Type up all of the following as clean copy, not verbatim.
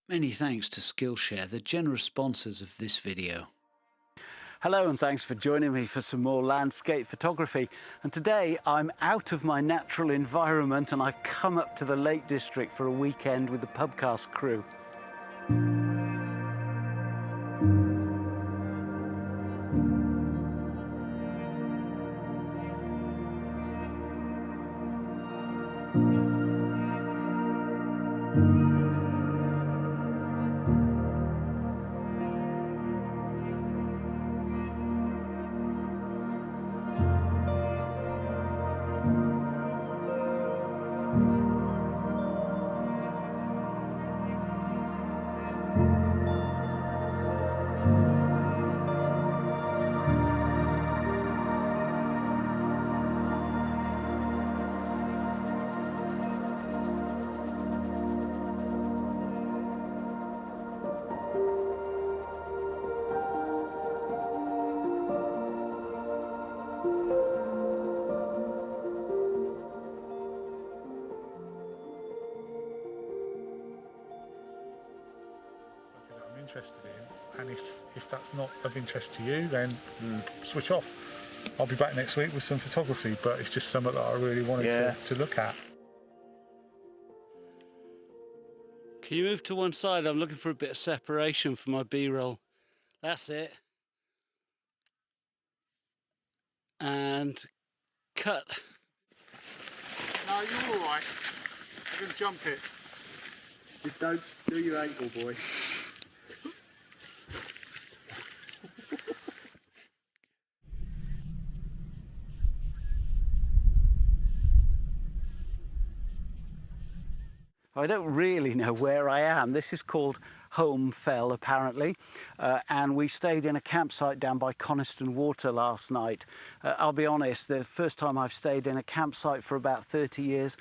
Many thanks to Skillshare, the generous sponsors of this video. Hello and thanks for joining me for some more landscape photography. And today I'm out of my natural environment and I've come up to the Lake District for a weekend with the Pubcast crew. Interested in, and if that's not of interest to you, then switch off. I'll be back next week with some photography, but it's just something that I really wanted to look at. Can you move to one side? I'm looking for a bit of separation for my B-roll. That's it. And cut. No, you're all right. I'm going to jump it. Just don't do your ankle, boy. I don't really know where I am. This is called Holme Fell, apparently, and we stayed in a campsite down by Coniston Water last night. I'll be honest, the first time I've stayed in a campsite for about 30 years.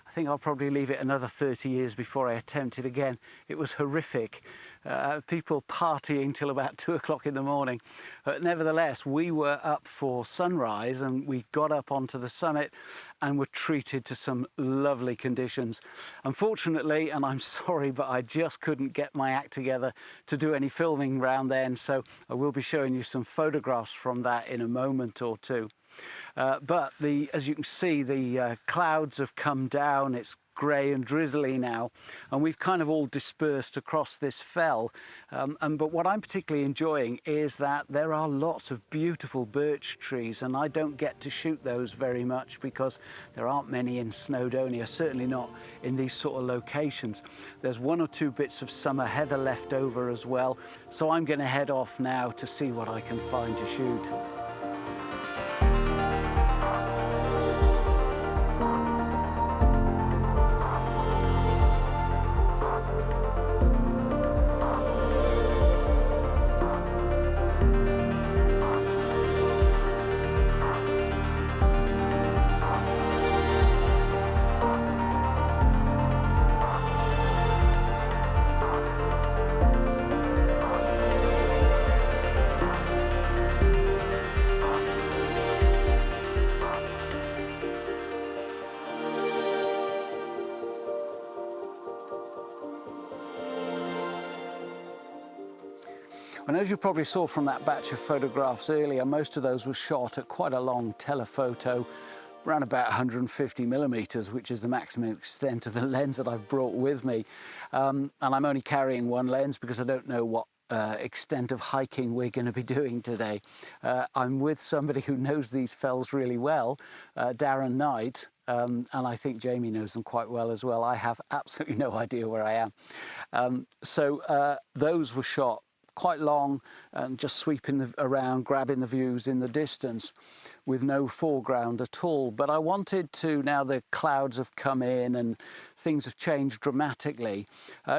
I think I'll probably leave it another 30 years before I attempt it again. It was horrific. People partying till about 2 o'clock in the morning. Nevertheless, we were up for sunrise and we got up onto the summit and were treated to some lovely conditions. Unfortunately, and I'm sorry, but I just couldn't get my act together to do any filming round then, so I will be showing you some photographs from that in a moment or two. But as you can see, the clouds have come down. It's grey and drizzly now, and we've kind of all dispersed across this fell. But what I'm particularly enjoying is that there are lots of beautiful birch trees, and I don't get to shoot those very much because there aren't many in Snowdonia, certainly not in these sort of locations. There's one or two bits of summer heather left over as well, so I'm going to head off now to see what I can find to shoot. And as you probably saw from that batch of photographs earlier, most of those were shot at quite a long telephoto, around about 150 millimeters, which is the maximum extent of the lens that I've brought with me. And I'm only carrying one lens because I don't know what extent of hiking we're going to be doing today. I'm with somebody who knows these fells really well, Darren Knight, and I think Jamie knows them quite well as well. I have absolutely no idea where I am. So those were shot quite long and just sweeping around, grabbing the views in the distance with no foreground at all. But I wanted to, now the clouds have come in and things have changed dramatically,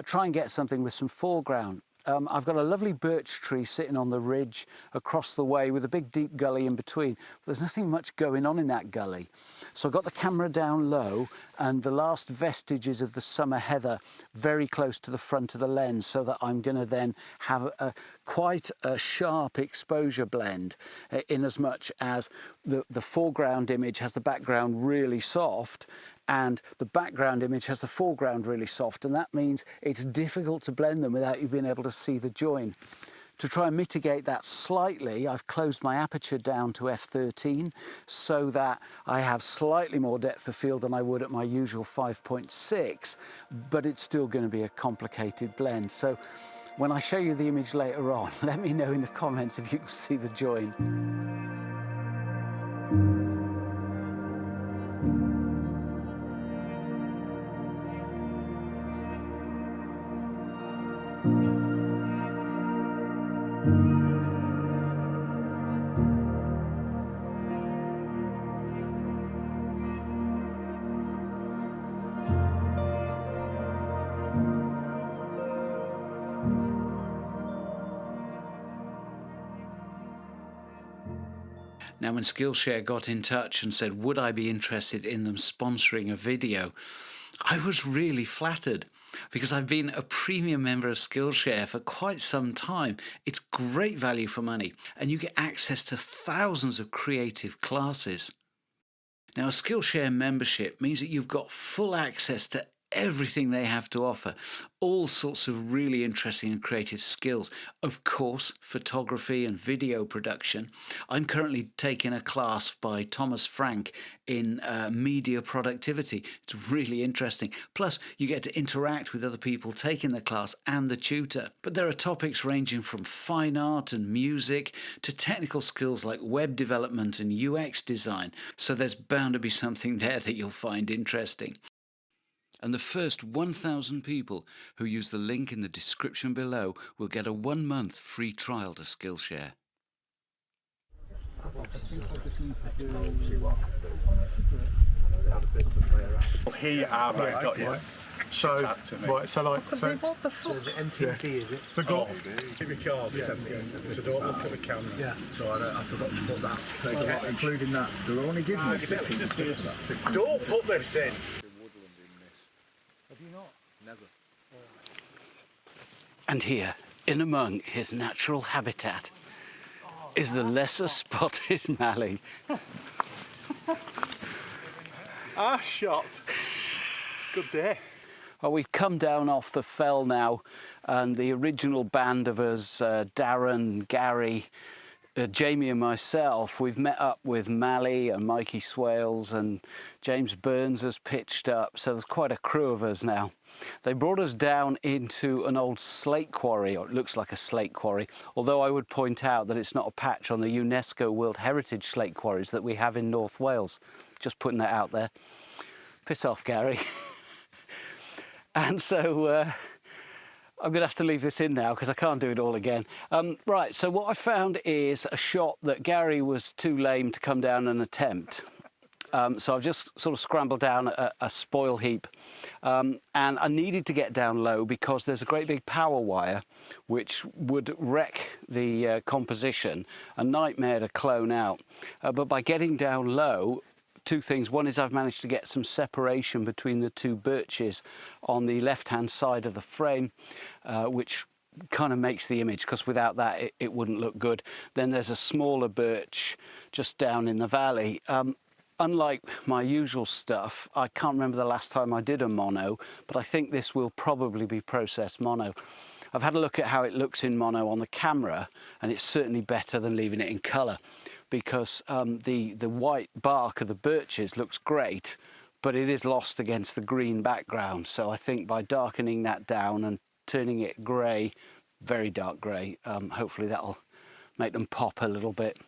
try and get something with some foreground. I've got a lovely birch tree sitting on the ridge across the way with a big deep gully in between. There's nothing much going on in that gully. So I got the camera down low and the last vestiges of the summer heather very close to the front of the lens, so that I'm going to then have quite a sharp exposure blend, in as much as the foreground image has the background really soft and the background image has the foreground really soft, and that means it's difficult to blend them without you being able to see the join. To try and mitigate that slightly, I've closed my aperture down to f13 so that I have slightly more depth of field than I would at my usual 5.6, but it's still going to be a complicated blend. So when I show you the image later on, let me know in the comments if you can see the join. Now, when Skillshare got in touch and said, would I be interested in them sponsoring a video, I was really flattered because I've been a premium member of Skillshare for quite some time. It's great value for money, and you get access to thousands of creative classes. Now, a Skillshare membership means that you've got full access to everything they have to offer, all sorts of really interesting and creative skills. Of course, photography and video production. I'm currently taking a class by Thomas Frank in media productivity. It's really interesting. Plus, you get to interact with other people taking the class and the tutor. But there are topics ranging from fine art and music to technical skills like web development and UX design. So there's bound to be something there that you'll find interesting. And the first 1,000 people who use the link in the description below will get a 1-month free trial to Skillshare. Here you are, mate. Right, Got you. right. So, right, so like, so, What the fuck? Is it MPP, is it? so got, It records, so don't look at the camera. Yeah. So I forgot to put that. including that, they're only giving you 60 for that. Don't put this in. Have you not? Never. And here, in among his natural habitat, is the lesser spotted mallee. Shot. Good day. Well, we've come down off the fell now, and the original band of us, Darren, Gary, Jamie and myself, we've met up with Mally and Mikey Swales, and James Burns has pitched up, so there's quite a crew of us now. They brought us down into an old slate quarry, or it looks like a slate quarry, although I would point out that it's not a patch on the UNESCO World Heritage slate quarries that we have in North Wales. Just putting that out there. Piss off, Gary. And so I'm going to have to leave this in now because I can't do it all again. Right, so what I found is a shot that Gary was too lame to come down and attempt. So I've just sort of scrambled down a spoil heap. And I needed to get down low because there's a great big power wire which would wreck the composition, a nightmare to clone out. But by getting down low, two things. One is I've managed to get some separation between the two birches on the left-hand side of the frame, which kind of makes the image, because without that it wouldn't look good. Then there's a smaller birch just down in the valley. Unlike my usual stuff, I can't remember the last time I did a mono, but I think this will probably be processed mono. I've had a look at how it looks in mono on the camera, and it's certainly better than leaving it in colour, because the white bark of the birches looks great, but it is lost against the green background. So I think by darkening that down and turning it grey, very dark grey, hopefully that'll make them pop a little bit.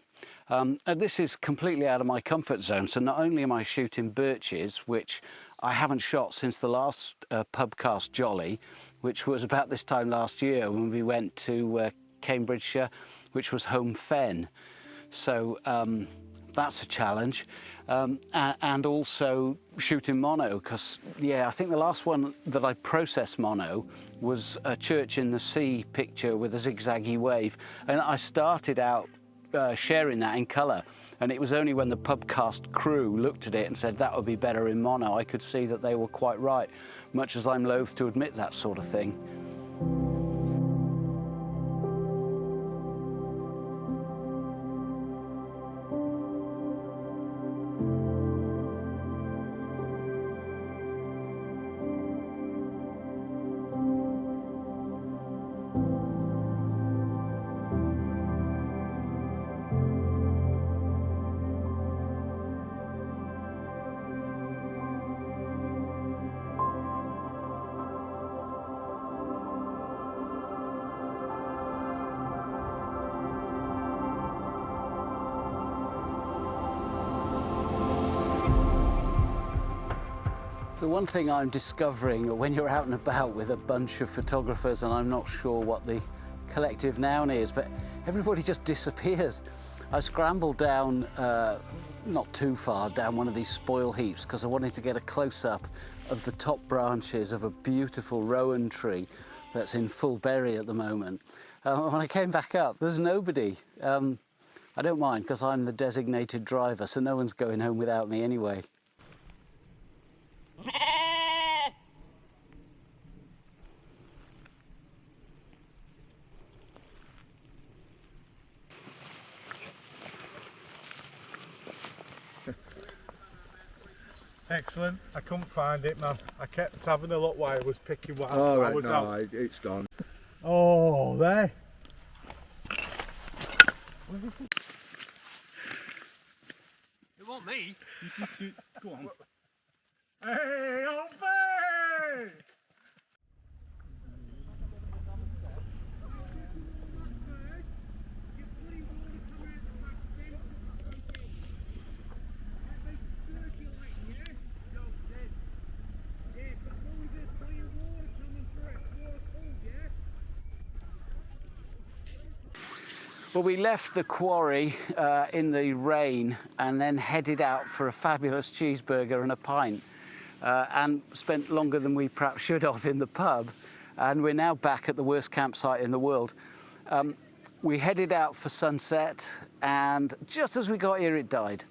And this is completely out of my comfort zone, so not only am I shooting birches, which I haven't shot since the last pubcast jolly, which was about this time last year when we went to Cambridgeshire, which was Holme Fen. So that's a challenge. And also shooting mono, because, yeah, I think the last one that I processed mono was a church in the sea picture with a zigzaggy wave. And I started out sharing that in colour. And it was only when the pubcast crew looked at it and said that would be better in mono, I could see that they were quite right, much as I'm loath to admit that sort of thing. So one thing I'm discovering when you're out and about with a bunch of photographers, and I'm not sure what the collective noun is, but everybody just disappears. I scrambled down, not too far, down one of these spoil heaps because I wanted to get a close-up of the top branches of a beautiful rowan tree that's in full berry at the moment. When I came back up, there's nobody. I don't mind because I'm the designated driver, so no one's going home without me anyway. Excellent. I couldn't find it, man. I kept having a look while I was picking what I All right, was no, out. it's gone. Oh, there. It wasn't me. Go on. Hey, Holme! Well, we left the quarry in the rain and then headed out for a fabulous cheeseburger and a pint and spent longer than we perhaps should have in the pub. And we're now back at the worst campsite in the world. We headed out for sunset, and just as we got here, it died.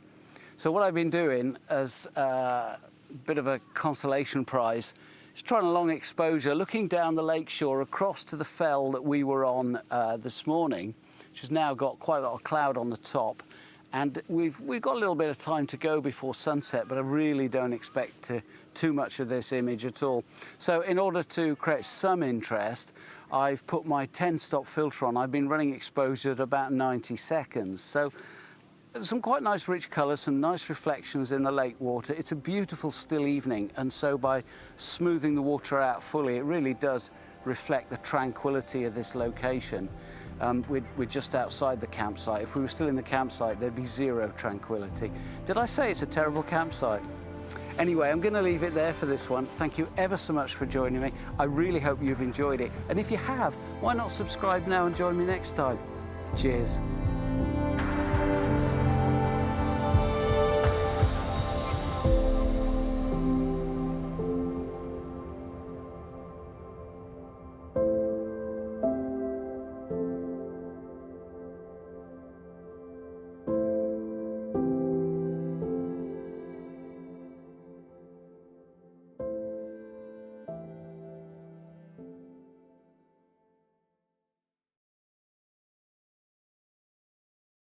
So what I've been doing as a bit of a consolation prize is trying a long exposure, looking down the lakeshore across to the fell that we were on this morning, which has now got quite a lot of cloud on the top. And we've got a little bit of time to go before sunset, but I really don't expect too much of this image at all. So in order to create some interest, I've put my 10-stop filter on. I've been running exposure at about 90 seconds. So some quite nice rich colours, some nice reflections in the lake water. It's a beautiful still evening, and so by smoothing the water out fully, it really does reflect the tranquility of this location. We're just outside the campsite. If we were still in the campsite, there'd be zero tranquility. Did I say it's a terrible campsite? Anyway, I'm going to leave it there for this one. Thank you ever so much for joining me. I really hope you've enjoyed it. And if you have, why not subscribe now and join me next time? Cheers.